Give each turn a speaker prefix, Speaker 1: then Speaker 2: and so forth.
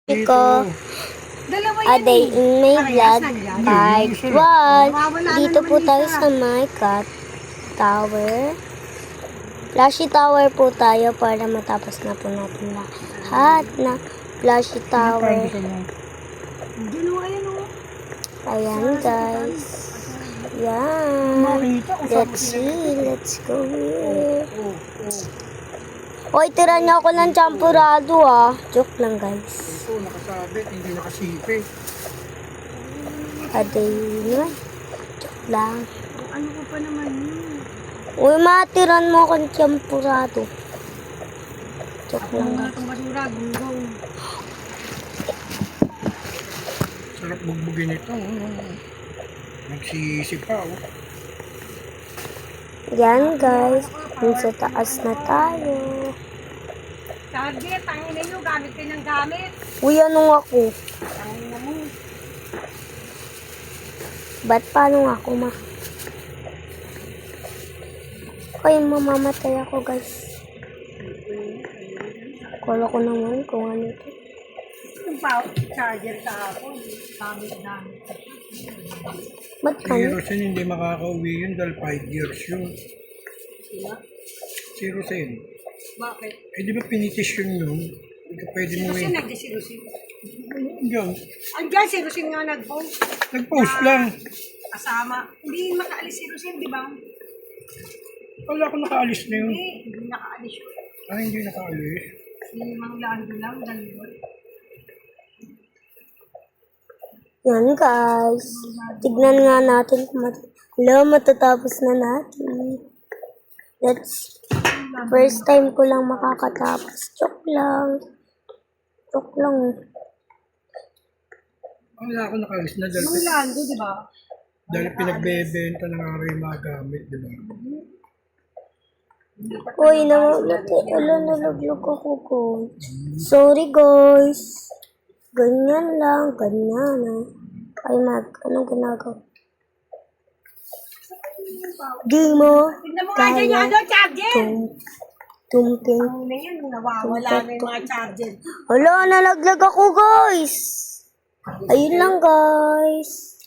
Speaker 1: Ko, A Day in My Vlog, Part 1. Dito po tayo sa my cat tower. Flashy tower po tayo para matapos na po natin lahat na flashy tower. Ayan guys. Ayan. Let's see. Let's go here. Hoy, tira niya ako ng champurado ah. Joke lang guys.
Speaker 2: Ito, nakasabit, hindi nakasipit.
Speaker 1: Aday naman. Joke lang.
Speaker 3: Ano ko pa naman yun?
Speaker 1: Uy, matiran mo akong champurado. Joke lang guys.
Speaker 3: Itong basura, gunggong.
Speaker 2: Sarap bugbugin ito. Nagsisi pa.
Speaker 1: Yan guys. Sa taas na tayo.
Speaker 3: Target, tangin na nyo, gamit kayo ng gamit.
Speaker 1: Uy, anong ako?
Speaker 3: Tangin na mo.
Speaker 1: Ba't paano ako ma? Uy, mamamatay ako guys. Kala ko naman kung ano ito.
Speaker 3: Yung charger ka ako, gamit-gamit.
Speaker 1: Ba't
Speaker 2: Si
Speaker 1: kami?
Speaker 2: Rosen hindi makakauwi yun dahil 5 years yun.
Speaker 3: Sila?
Speaker 2: Si Rosen.
Speaker 3: Bakit?
Speaker 2: Eh di ba pinitisyon yun? Hindi ka pwede mo
Speaker 3: Kasi
Speaker 2: yun.
Speaker 3: nagdisirusin.
Speaker 2: Diyan.
Speaker 3: Andiyan, si Rusin nga nag-post.
Speaker 2: Nag-post lang.
Speaker 3: Kasama. Hindi makaalis si Rusin, di ba?
Speaker 2: Wala ko nakaalis na yun.
Speaker 3: Hindi nakaalis yun.
Speaker 2: Ah, hindi nakaalis.
Speaker 3: Si Mang Lando lang, dalawa.
Speaker 1: Yan guys. Tignan nga natin kung matatapos na natin. First time ko lang makakatapos. Joke lang. Joke lang.
Speaker 2: Wala ako nakaalis na dahil,
Speaker 3: Mang Lando, di ba?
Speaker 2: dahil pinagbebenta ng mga mga gamit, di ba?
Speaker 1: Uy, namamatay. Nalaglag ako guys. Sorry guys. Ganyan lang. Ganyan ah. Ay anong ginagawa? Di mo.
Speaker 3: Tignan mo nga dyan yung ano, charger!
Speaker 1: Tumting.
Speaker 3: Ang na yun, nawawala na yung mga charger.
Speaker 1: Hala, nalaglag ako guys. Ayun lang guys.